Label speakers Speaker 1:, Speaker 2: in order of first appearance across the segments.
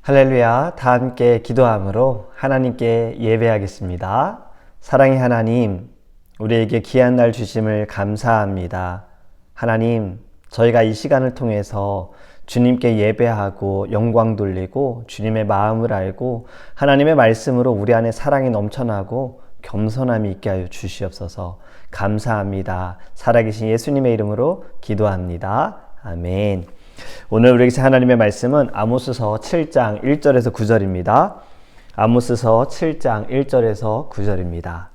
Speaker 1: 할렐루야, 다 함께 기도함으로 하나님께 예배하겠습니다. 사랑의 하나님, 우리에게 귀한 날 주심을 감사합니다. 하나님, 저희가 이 시간을 통해서 주님께 예배하고 영광 돌리고 주님의 마음을 알고 하나님의 말씀으로 우리 안에 사랑이 넘쳐나고 겸손함이 있게 하여 주시옵소서. 감사합니다. 살아계신 예수님의 이름으로 기도합니다. 아멘. 오늘 우리에게 하나님의 말씀은 아모스서 7장 1절에서 9절입니다. 아모스서 7장 1절에서 9절입니다.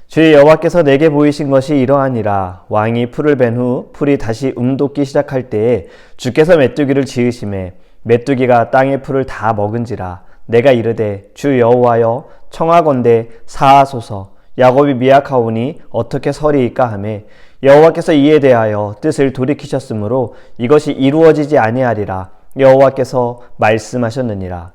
Speaker 1: 주의 여호와께서 내게 보이신 것이 이러하니라. 왕이 풀을 벤 후 풀이 다시 움돋기 시작할 때에 주께서 메뚜기를 지으심에 메뚜기가 땅의 풀을 다 먹은지라. 내가 이르되 주 여호와여 청하건대 사하소서. 야곱이 미약하오니 어떻게 서리이까 하매 여호와께서 이에 대하여 뜻을 돌이키셨으므로 이것이 이루어지지 아니하리라. 여호와께서 말씀하셨느니라.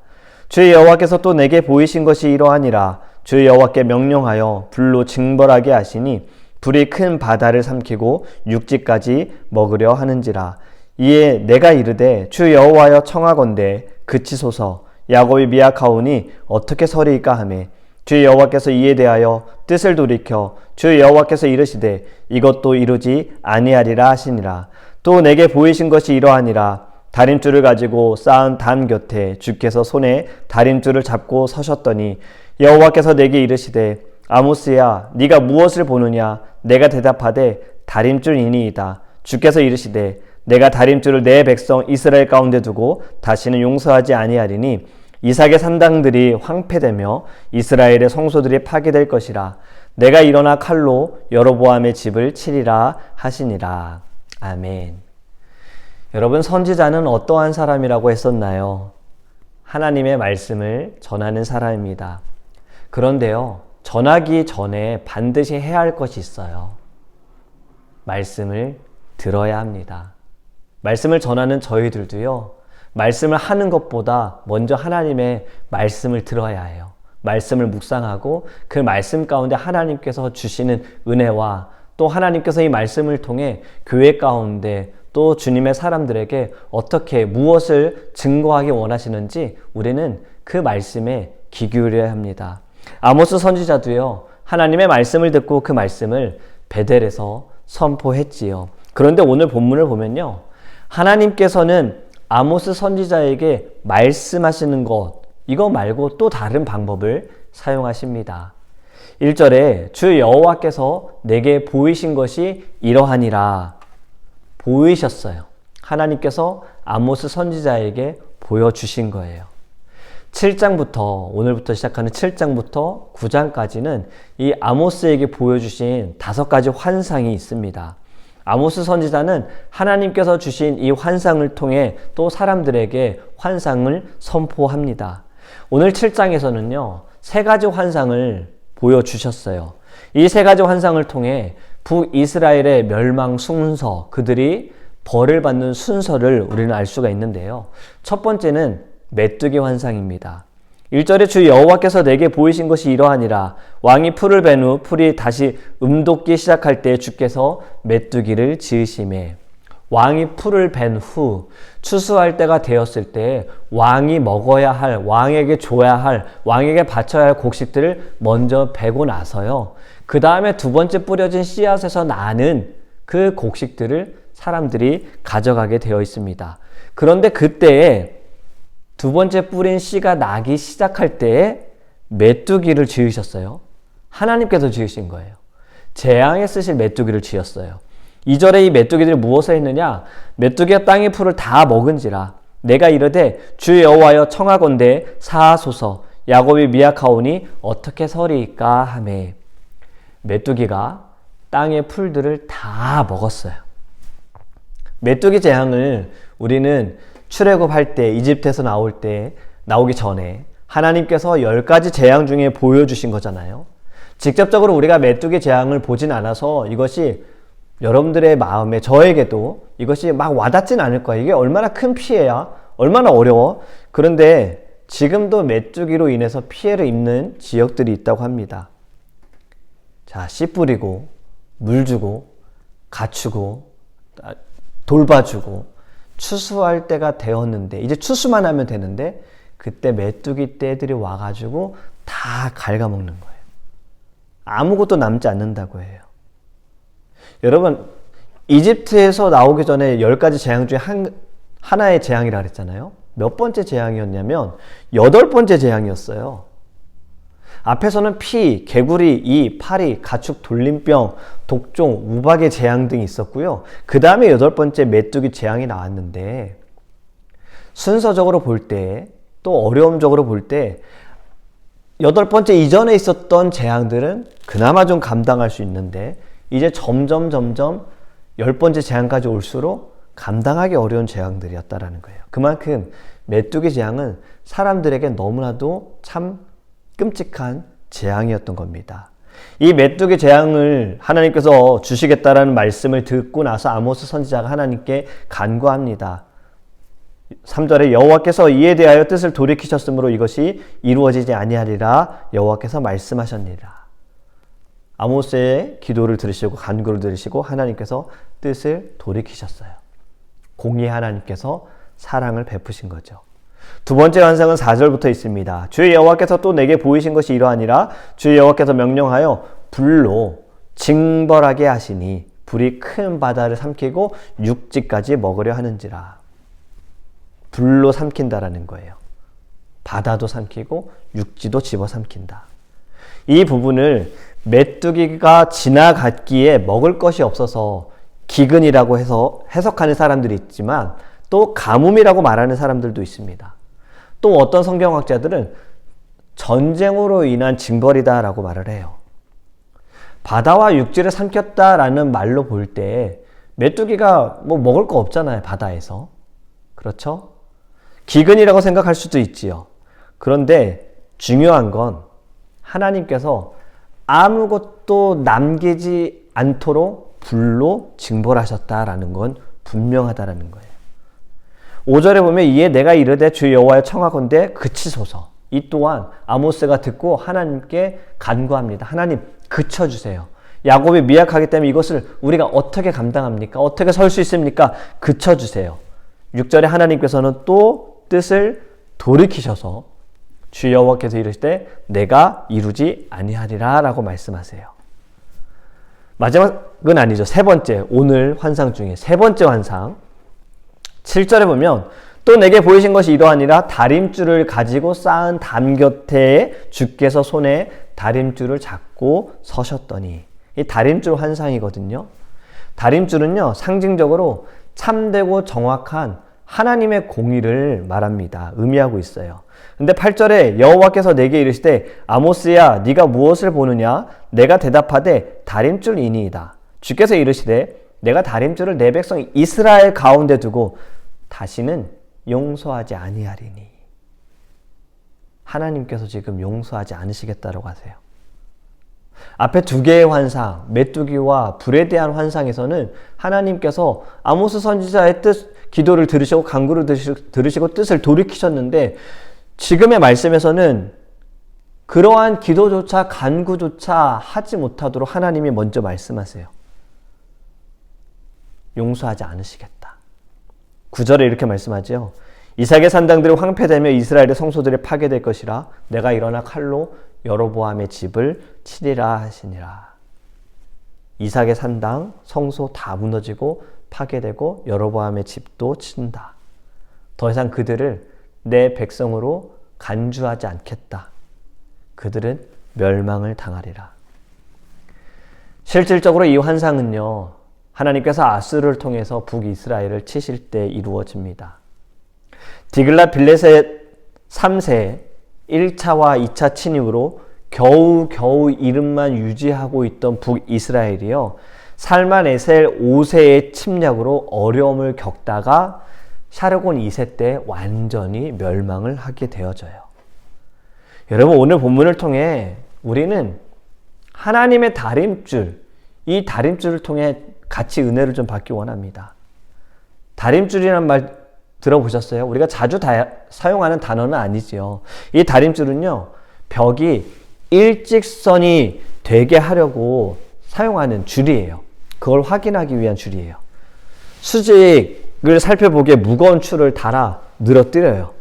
Speaker 1: 주의 여호와께서 또 내게 보이신 것이 이러하니라. 주의 여호와께 명령하여 불로 징벌하게 하시니 불이 큰 바다를 삼키고 육지까지 먹으려 하는지라. 이에 내가 이르되 주 여호와여 청하건대 그치소서. 야곱이 미약하오니 어떻게 서리이까 하매 주 여호와께서 이에 대하여 뜻을 돌이켜 주 여호와께서 이르시되 이것도 이루지 아니하리라 하시니라. 또 내게 보이신 것이 이러하니라. 다림줄을 가지고 쌓은 담 곁에 주께서 손에 다림줄을 잡고 서셨더니 여호와께서 내게 이르시되 아모스야 네가 무엇을 보느냐. 내가 대답하되 다림줄이니이다. 주께서 이르시되 내가 다림줄을 내 백성 이스라엘 가운데 두고 다시는 용서하지 아니하리니 이삭의 산당들이 황폐되며 이스라엘의 성소들이 파괴될 것이라. 내가 일어나 칼로 여로보암의 집을 치리라 하시니라. 아멘. 여러분, 선지자는 어떠한 사람이라고 했었나요? 하나님의 말씀을 전하는 사람입니다. 그런데요, 전하기 전에 반드시 해야 할 것이 있어요. 말씀을 들어야 합니다. 말씀을 전하는 저희들도요, 말씀을 하는 것보다 먼저 하나님의 말씀을 들어야 해요. 말씀을 묵상하고 그 말씀 가운데 하나님께서 주시는 은혜와 또 하나님께서 이 말씀을 통해 교회 가운데 또 주님의 사람들에게 어떻게 무엇을 증거하기 원하시는지 우리는 그 말씀에 귀 기울여야 합니다. 아모스 선지자도요, 하나님의 말씀을 듣고 그 말씀을 베델에서 선포했지요. 그런데 오늘 본문을 보면요, 하나님께서는 아모스 선지자에게 말씀하시는 것, 이거 말고 또 다른 방법을 사용하십니다. 1절에 주 여호와께서 내게 보이신 것이 이러하니라. 보이셨어요. 하나님께서 아모스 선지자에게 보여주신 거예요. 7장부터, 오늘부터 시작하는 7장부터 9장까지는 이 아모스에게 보여주신 5가지 환상이 있습니다. 아모스 선지자는 하나님께서 주신 이 환상을 통해 또 사람들에게 환상을 선포합니다. 오늘 7장에서는요, 3가지 환상을 보여주셨어요. 이 3가지 환상을 통해 북이스라엘의 멸망 순서, 그들이 벌을 받는 순서를 우리는 알 수가 있는데요. 첫 번째는 메뚜기 환상입니다. 1절에 주 여호와께서 내게 보이신 것이 이러하니라. 왕이 풀을 벤 후 풀이 다시 움돋기 시작할 때 주께서 메뚜기를 지으심에. 왕이 풀을 벤 후 추수할 때가 되었을 때 왕이 먹어야 할, 왕에게 줘야 할, 왕에게 바쳐야 할 곡식들을 먼저 베고 나서요, 그 다음에 두 번째 뿌려진 씨앗에서 나는 그 곡식들을 사람들이 가져가게 되어 있습니다. 그런데 그때에 두 번째 뿌린 씨가 나기 시작할 때에 메뚜기를 지으셨어요. 하나님께서 지으신 거예요. 재앙에 쓰실 메뚜기를 지었어요. 2절에 이 메뚜기들이 무엇을 했느냐? 메뚜기가 땅의 풀을 다 먹은지라. 내가 이르되 주 여호와여 청하건대 사하소서. 야곱이 미약하오니 어떻게 서리이까 하매. 메뚜기가 땅의 풀들을 다 먹었어요. 메뚜기 재앙을 우리는 출애굽할 때, 이집트에서 나오기 전에 하나님께서 10가지 재앙 중에 보여주신 거잖아요. 직접적으로 우리가 메뚜기 재앙을 보진 않아서 이것이 여러분들의 마음에, 저에게도 이것이 막 와닿진 않을 거예요. 이게 얼마나 큰 피해야, 얼마나 어려워. 그런데 지금도 메뚜기로 인해서 피해를 입는 지역들이 있다고 합니다. 자, 씨 뿌리고 물 주고 갖추고 돌봐주고 추수할 때가 되었는데, 이제 추수만 하면 되는데 그때 메뚜기 떼들이 와가지고 다 갉아먹는 거예요. 아무것도 남지 않는다고 해요. 여러분, 이집트에서 나오기 전에 10가지 재앙 중에 하나의 재앙이라 그랬잖아요. 몇 번째 재앙이었냐면 8번째 재앙이었어요. 앞에서는 피, 개구리, 이, 파리, 가축, 돌림병, 독종, 우박의 재앙 등이 있었고요. 그 다음에 8번째 메뚜기 재앙이 나왔는데 순서적으로 볼 때, 또 어려움적으로 볼 때 8번째 이전에 있었던 재앙들은 그나마 좀 감당할 수 있는데 이제 점점 10번째 재앙까지 올수록 감당하기 어려운 재앙들이었다라는 거예요. 그만큼 메뚜기 재앙은 사람들에게 너무나도 참 끔찍한 재앙이었던 겁니다. 이 메뚜기 재앙을 하나님께서 주시겠다라는 말씀을 듣고 나서 아모스 선지자가 하나님께 간구합니다. 3절에 여호와께서 이에 대하여 뜻을 돌이키셨으므로 이것이 이루어지지 아니하리라 여호와께서 말씀하셨느니라. 아모스의 기도를 들으시고 간구를 들으시고 하나님께서 뜻을 돌이키셨어요. 공의의 하나님께서 사랑을 베푸신 거죠. 두 번째 환상은 4절부터 있습니다. 주의 여호와께서 또 내게 보이신 것이 이러하니라. 주의 여호와께서 명령하여 불로 징벌하게 하시니 불이 큰 바다를 삼키고 육지까지 먹으려 하는지라. 불로 삼킨다라는 거예요. 바다도 삼키고 육지도 집어삼킨다. 이 부분을 메뚜기가 지나갔기에 먹을 것이 없어서 기근이라고 해서 해석하는 사람들이 있지만 또 가뭄이라고 말하는 사람들도 있습니다. 또 어떤 성경학자들은 전쟁으로 인한 징벌이다라고 말을 해요. 바다와 육지를 삼켰다라는 말로 볼 때 메뚜기가 뭐 먹을 거 없잖아요, 바다에서. 그렇죠? 기근이라고 생각할 수도 있지요. 그런데 중요한 건 하나님께서 아무것도 남기지 않도록 불로 징벌하셨다라는 건 분명하다라는 거예요. 5절에 보면 이에 내가 이르되 주 여호와여 청하건대 그치소서. 이 또한 아모스가 듣고 하나님께 간구합니다. 하나님 그쳐주세요. 야곱이 미약하기 때문에 이것을 우리가 어떻게 감당합니까? 어떻게 설 수 있습니까? 그쳐주세요. 6절에 하나님께서는 또 뜻을 돌이키셔서 주 여호와께서 이르시되 내가 이루지 아니하리라 라고 말씀하세요. 마지막은 아니죠. 세 번째, 오늘 환상 중에 세 번째 환상 7절에 보면 또 내게 보이신 것이 이러하니라. 다림줄을 가지고 쌓은 담 곁에 주께서 손에 다림줄을 잡고 서셨더니. 이 다림줄 환상이거든요. 다림줄은요 상징적으로 참되고 정확한 하나님의 공의를 말합니다. 의미하고 있어요. 근데 8절에 여호와께서 내게 이르시되 아모스야 네가 무엇을 보느냐? 내가 대답하되 다림줄이니이다. 주께서 이르시되 내가 다림줄을 내 백성 이스라엘 가운데 두고 다시는 용서하지 아니하리니. 하나님께서 지금 용서하지 않으시겠다라고 하세요. 앞에 두 개의 환상, 메뚜기와 불에 대한 환상에서는 하나님께서 아모스 선지자의 기도를 들으시고 간구를 들으시고 뜻을 돌이키셨는데 지금의 말씀에서는 그러한 기도조차 간구조차 하지 못하도록 하나님이 먼저 말씀하세요. 용서하지 않으시겠다. 9절에 이렇게 말씀하죠. 이삭의 산당들이 황폐되며 이스라엘의 성소들이 파괴될 것이라. 내가 일어나 칼로 여로보암의 집을 치리라 하시니라. 이삭의 산당, 성소 다 무너지고 파괴되고 여로보암의 집도 친다. 더 이상 그들을 내 백성으로 간주하지 않겠다. 그들은 멸망을 당하리라. 실질적으로 이 환상은요, 하나님께서 아수르를 통해서 북이스라엘을 치실 때 이루어집니다. 디글랏 빌레셋 3세 1차와 2차 침입으로 겨우 이름만 유지하고 있던 북이스라엘이요, 살만에셀 5세의 침략으로 어려움을 겪다가 샤르곤 2세 때 완전히 멸망을 하게 되어져요. 여러분, 오늘 본문을 통해 우리는 하나님의 다림줄, 이 다림줄을 통해 같이 은혜를 좀 받기 원합니다. 다림줄이란 말 들어보셨어요? 우리가 자주 사용하는 단어는 아니지요. 이 다림줄은요, 벽이 일직선이 되게 하려고 사용하는 줄이에요. 그걸 확인하기 위한 줄이에요. 수직을 살펴보기에 무거운 줄을 달아 늘어뜨려요.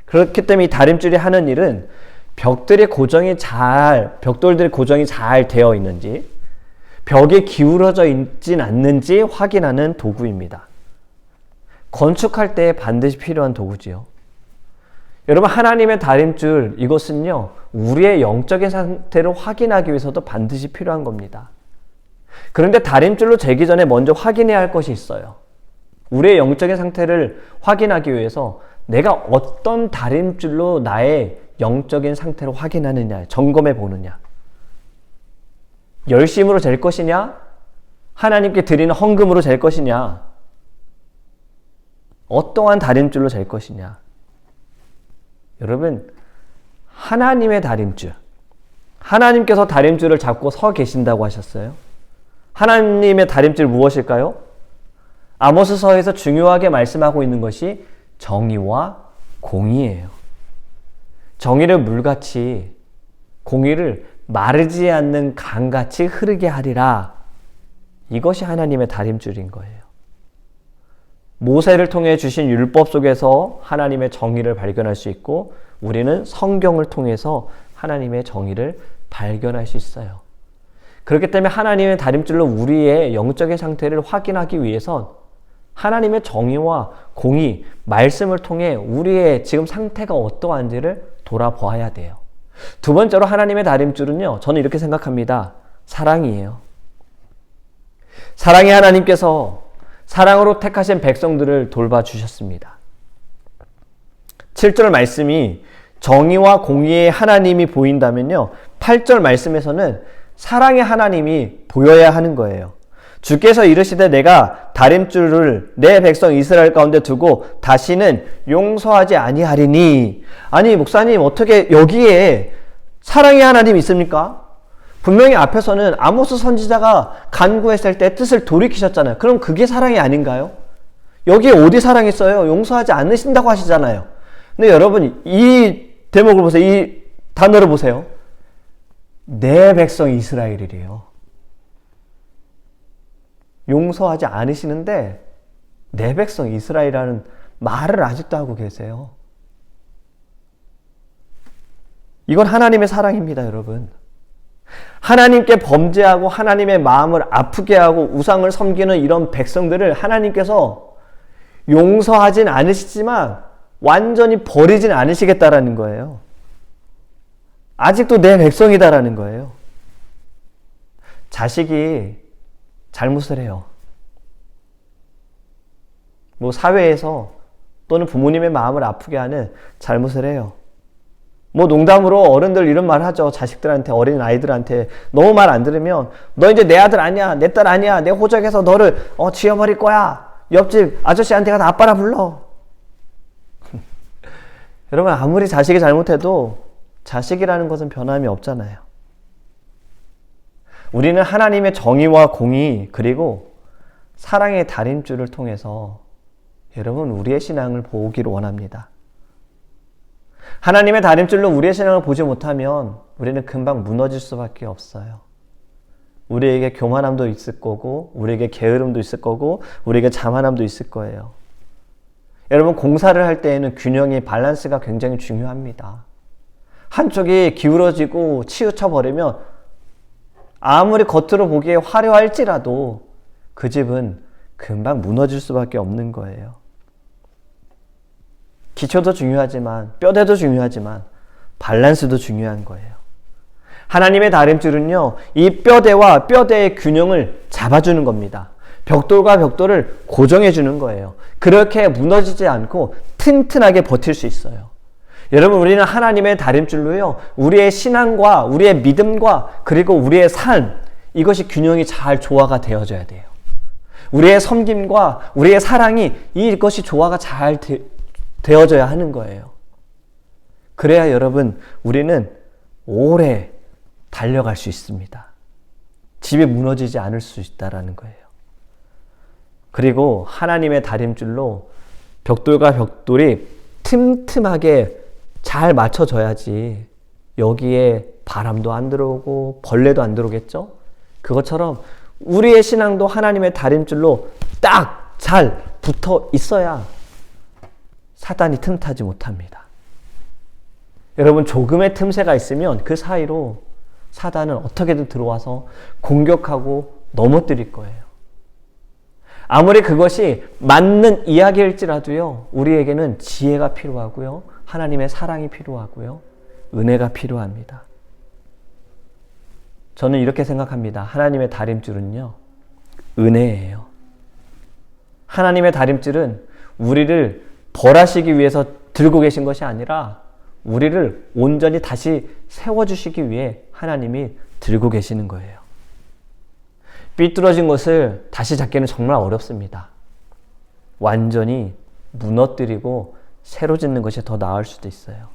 Speaker 1: 그렇기 때문에 이 다림줄이 하는 일은 벽돌들이 고정이 잘 되어 있는지, 벽에 기울어져 있진 않는지 확인하는 도구입니다. 건축할 때 반드시 필요한 도구지요. 여러분, 하나님의 다림줄, 이것은요, 우리의 영적인 상태를 확인하기 위해서도 반드시 필요한 겁니다. 그런데 다림줄로 재기 전에 먼저 확인해야 할 것이 있어요. 우리의 영적인 상태를 확인하기 위해서 내가 어떤 다림줄로 나의 영적인 상태를 확인하느냐, 점검해 보느냐. 열심으로 잴 것이냐? 하나님께 드리는 헌금으로 잴 것이냐? 어떠한 다림줄로 잴 것이냐? 여러분, 하나님의 다림줄. 하나님께서 다림줄을 잡고 서 계신다고 하셨어요. 하나님의 다림줄 무엇일까요? 아모스서에서 중요하게 말씀하고 있는 것이 정의와 공의예요. 정의를 물같이, 공의를 마르지 않는 강같이 흐르게 하리라. 이것이 하나님의 다림줄인 거예요. 모세를 통해 주신 율법 속에서 하나님의 정의를 발견할 수 있고, 우리는 성경을 통해서 하나님의 정의를 발견할 수 있어요. 그렇기 때문에 하나님의 다림줄로 우리의 영적인 상태를 확인하기 위해선 하나님의 정의와 공의, 말씀을 통해 우리의 지금 상태가 어떠한지를 돌아보아야 돼요. 두 번째로 하나님의 다림줄은요, 저는 이렇게 생각합니다. 사랑이에요. 사랑의 하나님께서 사랑으로 택하신 백성들을 돌봐주셨습니다. 7절 말씀이 정의와 공의의 하나님이 보인다면요, 8절 말씀에서는 사랑의 하나님이 보여야 하는 거예요. 주께서 이르시되 내가 다림줄을 내 백성 이스라엘 가운데 두고 다시는 용서하지 아니하리니. 아니, 목사님, 어떻게 여기에 사랑의 하나님이 있습니까? 분명히 앞에서는 아모스 선지자가 간구했을 때 뜻을 돌이키셨잖아요. 그럼 그게 사랑이 아닌가요? 여기에 어디 사랑이 있어요? 용서하지 않으신다고 하시잖아요. 근데 여러분, 이 대목을 보세요. 이 단어를 보세요. 내 백성 이스라엘이래요. 용서하지 않으시는데 내 백성 이스라엘이라는 말을 아직도 하고 계세요. 이건 하나님의 사랑입니다, 여러분. 하나님께 범죄하고 하나님의 마음을 아프게 하고 우상을 섬기는 이런 백성들을 하나님께서 용서하진 않으시지만 완전히 버리진 않으시겠다라는 거예요. 아직도 내 백성이다라는 거예요. 자식이 잘못을 해요. 뭐 사회에서 또는 부모님의 마음을 아프게 하는 잘못을 해요. 뭐 농담으로 어른들 이런 말 하죠. 자식들한테, 어린 아이들한테 너무 말 안 들으면 너 이제 내 아들 아니야, 내 딸 아니야, 내 호적에서 너를 지워버릴 거야. 옆집 아저씨한테 가서 아빠라 불러. 여러분, 아무리 자식이 잘못해도 자식이라는 것은 변함이 없잖아요. 우리는 하나님의 정의와 공의, 그리고 사랑의 다림줄을 통해서 여러분, 우리의 신앙을 보기를 원합니다. 하나님의 다림줄로 우리의 신앙을 보지 못하면 우리는 금방 무너질 수밖에 없어요. 우리에게 교만함도 있을 거고, 우리에게 게으름도 있을 거고, 우리에게 자만함도 있을 거예요. 여러분, 공사를 할 때에는 균형의 밸런스가 굉장히 중요합니다. 한쪽이 기울어지고 치우쳐 버리면 아무리 겉으로 보기에 화려할지라도 그 집은 금방 무너질 수밖에 없는 거예요. 기초도 중요하지만, 뼈대도 중요하지만 밸런스도 중요한 거예요. 하나님의 다림줄은요, 이 뼈대와 뼈대의 균형을 잡아주는 겁니다. 벽돌과 벽돌을 고정해 주는 거예요. 그렇게 무너지지 않고 튼튼하게 버틸 수 있어요. 여러분, 우리는 하나님의 다림줄로요, 우리의 신앙과 우리의 믿음과 그리고 우리의 삶, 이것이 균형이 잘 조화가 되어져야 돼요. 우리의 섬김과 우리의 사랑이 이것이 조화가 잘 되어져야 하는 거예요. 그래야 여러분, 우리는 오래 달려갈 수 있습니다. 집이 무너지지 않을 수 있다는 거예요. 그리고 하나님의 다림줄로 벽돌과 벽돌이 틈틈하게 잘 맞춰져야지 여기에 바람도 안 들어오고 벌레도 안 들어오겠죠? 그것처럼 우리의 신앙도 하나님의 다림줄로 딱 잘 붙어 있어야 사단이 틈타지 못합니다. 여러분, 조금의 틈새가 있으면 그 사이로 사단은 어떻게든 들어와서 공격하고 넘어뜨릴 거예요. 아무리 그것이 맞는 이야기일지라도요, 우리에게는 지혜가 필요하고요, 하나님의 사랑이 필요하고요, 은혜가 필요합니다. 저는 이렇게 생각합니다. 하나님의 다림줄은요, 은혜예요. 하나님의 다림줄은 우리를 벌하시기 위해서 들고 계신 것이 아니라 우리를 온전히 다시 세워주시기 위해 하나님이 들고 계시는 거예요. 삐뚤어진 것을 다시 잡기는 정말 어렵습니다. 완전히 무너뜨리고 새로 짓는 것이 더 나을 수도 있어요.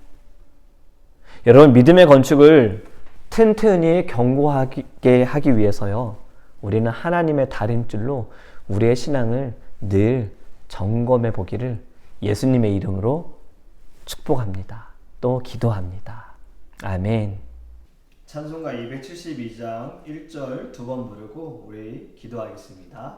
Speaker 1: 여러분, 믿음의 건축을 튼튼히 견고하게 하기 위해서요, 우리는 하나님의 다림줄로 우리의 신앙을 늘 점검해 보기를 예수님의 이름으로 축복합니다. 또 기도합니다. 아멘. 찬송가 272장 1절 두 번 부르고 우리 기도하겠습니다.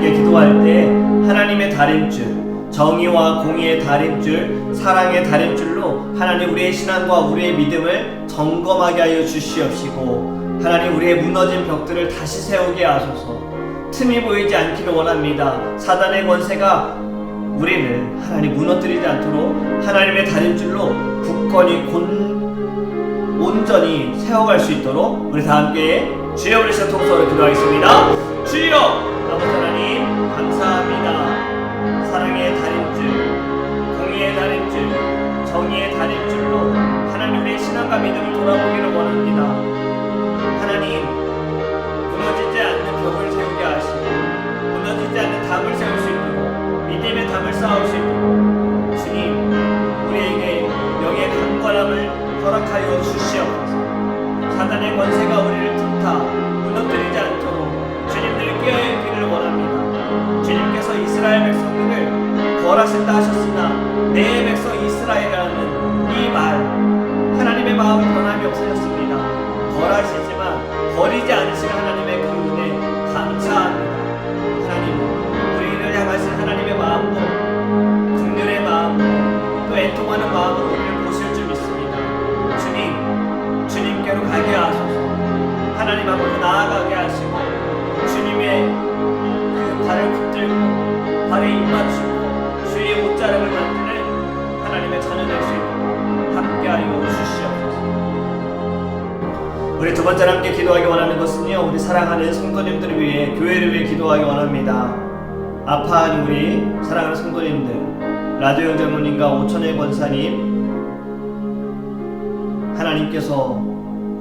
Speaker 1: 기도할 때 하나님의 다림줄, 정의와 공의의 다림줄, 사랑의 다림줄로 하나님 우리의 신앙과 우리의 믿음을 점검하게 하여 주시옵시고, 하나님 우리의 무너진 벽들을 다시 세우게 하소서. 틈이 보이지 않기를 원합니다. 사단의 권세가 우리를 하나님 무너뜨리지 않도록 하나님의 다림줄로 굳건히 온전히 세워갈 수 있도록 우리 다 함께 주여 부르시는 통성으로 기도하겠습니다. 주여! 아버지 하나님 감사합니다. 사랑의 다림줄, 공의의 다림줄, 정의의 다림줄로 하나님 우리의 신앙과 믿음을 돌아보기를 원합니다. 하나님 무너지지 않는 벽을 세우게 하시고 무너지지 않는 담을 세울 수 있도록 믿음의 담을 쌓을 수 있도록 주님 우리에게 영의 강건함을 허락하여 주시옵소서. 사단의 권세가 우리를 틈타 무너뜨리지 않도록 주님 늘 깨어있기를 원합니다. 주님께서 이스라엘 백성들을 벌하신다 하셨으나 내 백성 이스라엘이라는 이 말 하나님의 마음은 변함이 없으셨습니다. 벌하시지만 버리지 않으시는 하나님의 그 은혜 감사합니다. 하나님 우리를 향하신 하나님의 마음도 긍휼의 마음으로 또 애통하는 마음으로 우리를 보실 줄 믿습니다. 주님 주님께로 가게 하소서. 하나님 앞으로 나아가게 하시고 주님의 그 발을 붙들고 발에 입 맞추고 주의 두 번째로 함께 기도하기 원하는 것은요, 우리 사랑하는 성도님들을 위해, 교회를 위해 기도하기 원합니다. 아파하는 우리 사랑하는 성도님들, 라디오 영장로님과 오천의 권사님, 하나님께서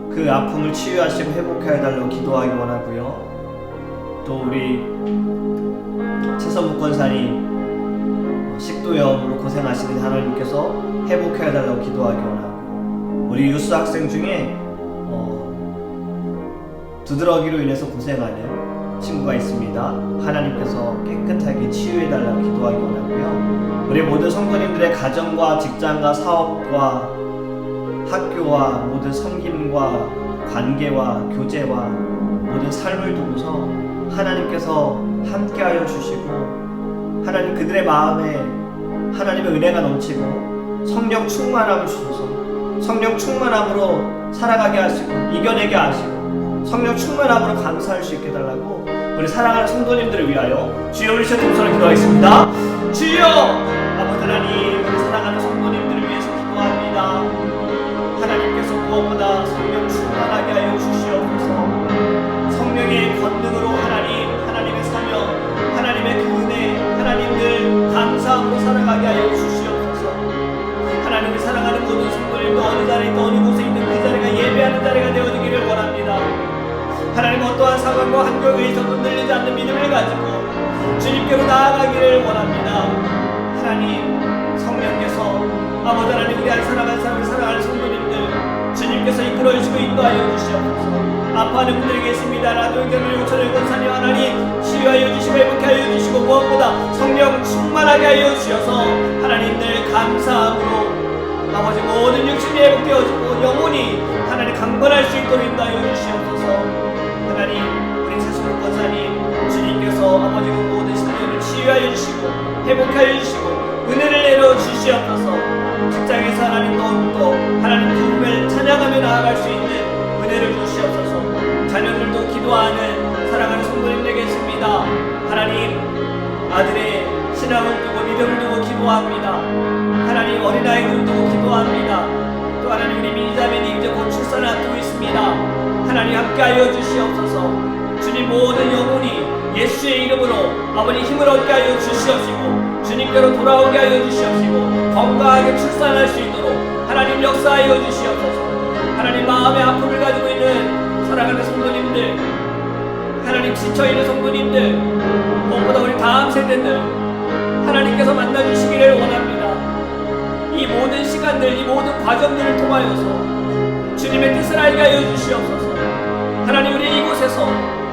Speaker 1: 그 아픔을 치유하시고 회복해 달라고 기도하기 원하고요. 또 우리 최선무 권사님, 식도염으로 고생하시는 하나님께서 회복해 달라고 기도하기 원하고, 우리 유스 학생 중에 두드러기로 인해서 고생하는 친구가 있습니다. 하나님께서 깨끗하게 치유해 달라고 기도하기 원하고요. 우리 모든 성도님들의 가정과 직장과 사업과 학교와 모든 섬김과 관계와 교제와 모든 삶을 두고서 하나님께서 함께하여 주시고, 하나님 그들의 마음에 하나님의 은혜가 넘치고 성령 충만함을 주셔서 성령 충만함으로 살아가게 하시고 이겨내게 하시고 성령 충만함으로 감사할 수 있게 해달라고 우리 사랑하는 성도님들을 위하여 주여 우리 동서로 기도하겠습니다. 주여 아버지 하나님, 우리 사랑하는 성도님들을 위해서 기도합니다. 하나님께서 무엇보다 성령 충만하게 하여 주시옵소서. 성령의 권능으로 하나님의 사명, 하나님의 그 은혜, 하나님들 감사함으로 살아가게 하여 주시옵소서. 하나님을 사랑하는 모든 성도님도 어느 자리에 있든 어느 곳에 있는 그 자리가 예배하는 자리가 되어지기를 원합니다. 하나님 어떠한 상황과 환경에 있어도 늘리지 않는 믿음을 가지고 주님께로 나아가기를 원합니다. 하나님 성령께서 아버지 하나님, 우리 사랑하는 사람을 사랑하는 성도님들 주님께서 이끌어주시고 인도하여 주시옵소서. 아파하는 분들이 계십니다. 라디오 영장로 오천의 권사님 하나님 치유하여 주시고 회복하여 주시고 무엇보다 성령 충만하게 하여 주셔서 하나님들 감사함으로 아버지 모든 육신이 회복되어지고 영혼이 하나님 강건할 수 있도록 인도하여 주시옵소서. 하나님 우리 최순호 권사님 주님께서 아버지 그 모든 신들을 치유하여 주시고 회복하여 주시고 은혜를 내려 주시옵소서. 직장에서 하나님 더욱더 하나님 부름을 찬양하며 나아갈 수 있는 은혜를 주시옵소서. 자녀들도 기도하는 사랑하는 성도님들 계십니다. 하나님 아들의 신앙을 두고 믿음을 두고 기도합니다. 하나님 어린아이들을 두고 기도합니다. 또 하나님 우리 민자매님 이제 곧 출산을 앞두고 있습니다. 하나님 함께하여 주시옵소서. 주님 모든 영혼이 예수의 이름으로 아버지 힘을 얻게 하여 주시옵시고 주님께로 돌아오게 하여 주시옵시고 건강하게 출산할 수 있도록 하나님 역사하여 주시옵소서. 하나님 마음의 아픔을 가지고 있는 사랑하는 성도님들, 하나님 지쳐있는 성도님들, 무엇보다 우리 다음 세대들 하나님께서 만나주시기를 원합니다. 이 모든 시간들, 이 모든 과정들을 통하여서 주님의 뜻을 알게 하여 주시옵소서. 하나님 우리 이곳에서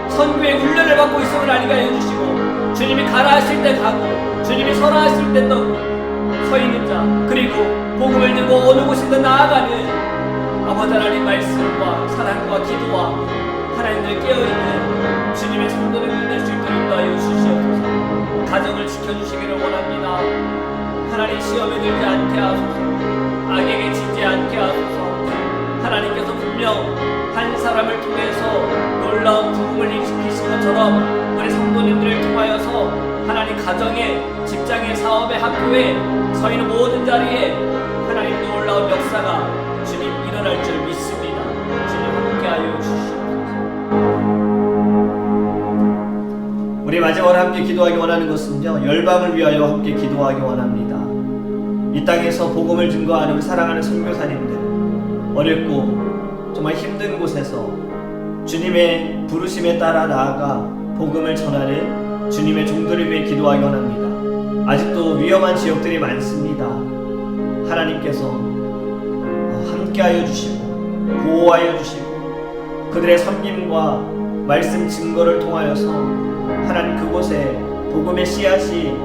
Speaker 1: 선교의 훈련을 받고 있음을 알게 하여 주시고 주님이 가라 하실 때 가고 주님이 서라 하실 때 떠고 서 있는 자, 그리고 복음을 들고 어느 곳이든 나아가는 아버지 하나님 말씀과 사랑과 기도와 하나님들 깨어있는 주님의 성도를 낼 수 있도록 인도하여 주시옵소서. 가정을 지켜주시기를 원합니다. 하나님 시험에 들지 않게 하소서. 악에게 지지 않게 하소서. 하나님께서 분명 한 사람을 통해서 놀라운 부흥을 일으키신 것처럼 우리 성도님들을 통하여서 하나님 가정에, 직장에, 사업에, 학교에 서 있는 모든 자리에 하나님 놀라운 역사가 주님 일어날 줄 믿습니다. 주님 함께하여 주시옵소서. 우리 마지막으로 함께 기도하기 원하는 것은요, 열방을 위하여 함께 기도하기 원합니다. 이 땅에서 복음을 증거하는 우리 사랑하는 선교사님들, 어렵고 정말 힘든 곳에서 주님의 부르심에 따라 나아가 복음을 전하는 주님의 종들을 위해 기도하기 원합니다. 아직도 위험한 지역들이 많습니다. 하나님께서 함께하여 주시고 보호하여 주시고 그들의 섬김과 말씀 증거를 통하여서 하나님 그곳에 복음의 씨앗이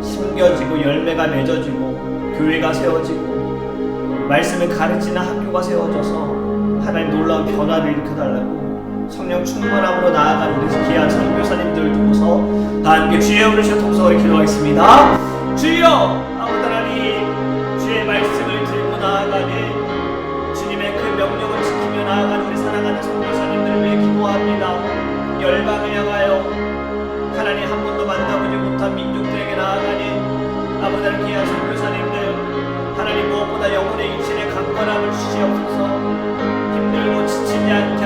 Speaker 1: 심겨지고 열매가 맺어지고 교회가 세워지고 말씀을 가르치는 학교가 세워져서 하나님 놀라운 변화를 일으켜달라고 성령 충만함으로 나아가는 우리 귀한 선교사님들을 두고서 다 함께 주의 부르시고 통성으로 기도하겠습니다. 주여 아버지 하나님, 주의 말씀을 들고 나아가는 주님의 그 명령을 지키며 나아가는 우리 사랑하는 선교사님들을 위해 기도합니다. 열방을 향하여 하나님 한 번도 만나보지 못한 민족들에게 나아가는 아버지 하나님 귀한 선교사님들, 하나님 무엇보다 영혼의 육신의 강건함을 주시옵소서. 힘들고 지치지 않게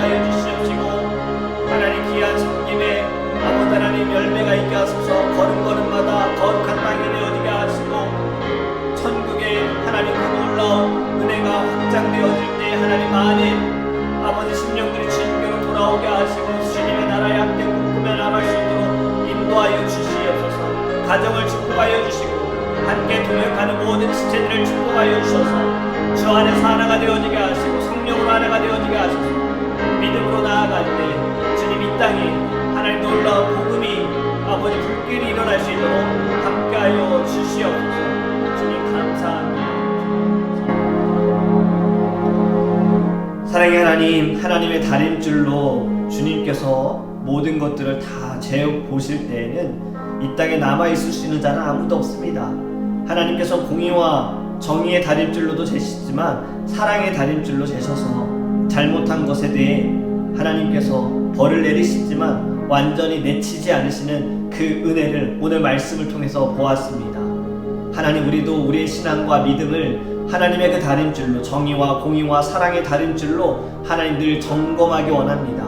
Speaker 1: 사용하여 주시고 함께 동역하는 모든 지체들을 축복하여 주셔서 주 안에서 하나가 되어지게 하시고 성령으로 하나가 되어지게 하셔서 믿음으로 나아갈 때 주님 이 땅에 하나님 놀라운 복음이 아버지 불길이 일어날 수 있도록 함께하여 주시옵소서. 주님 감사합니다. 사랑의 하나님, 하나님의 다림줄로 주님께서 모든 것들을 다 재보실 때에는 이 땅에 남아있을 수 있는 자는 아무도 없습니다. 하나님께서 공의와 정의의 다림줄로도 재시지만 사랑의 다림줄로 재셔서 잘못한 것에 대해 하나님께서 벌을 내리시지만 완전히 내치지 않으시는 그 은혜를 오늘 말씀을 통해서 보았습니다. 하나님, 우리도 우리의 신앙과 믿음을 하나님의 그 다림줄로, 정의와 공의와 사랑의 다림줄로 하나님 늘 점검하기 원합니다.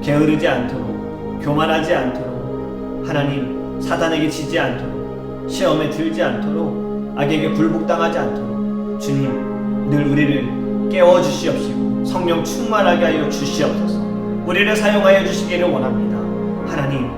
Speaker 1: 게으르지 않도록, 교만하지 않도록, 하나님 사단에게 지지 않도록, 시험에 들지 않도록, 악에게 굴복당하지 않도록 주님 늘 우리를 깨워주시옵시고 성령 충만하게 하여 주시옵소서. 우리를 사용하여 주시기를 원합니다. 하나님,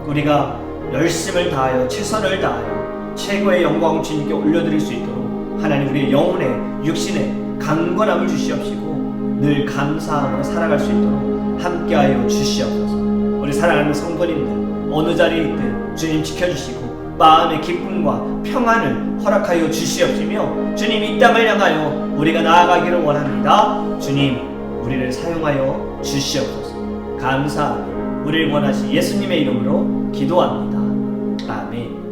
Speaker 1: 우리가 열심을 다하여 최선을 다하여 최고의 영광 주님께 올려드릴 수 있도록 하나님 우리의 영혼에 육신에 강건함을 주시옵시고 늘 감사함으로 살아갈 수 있도록 함께하여 주시옵소서. 우리 사랑하는 성도님들 어느 자리에 있든 주님 지켜주시고 마음의 기쁨과 평안을 허락하여 주시옵시며 주님 이 땅을 향하여 우리가 나아가기를 원합니다. 주님 우리를 사용하여 주시옵소서. 감사하며 우리를 원하시 예수님의 이름으로 기도합니다. 아멘.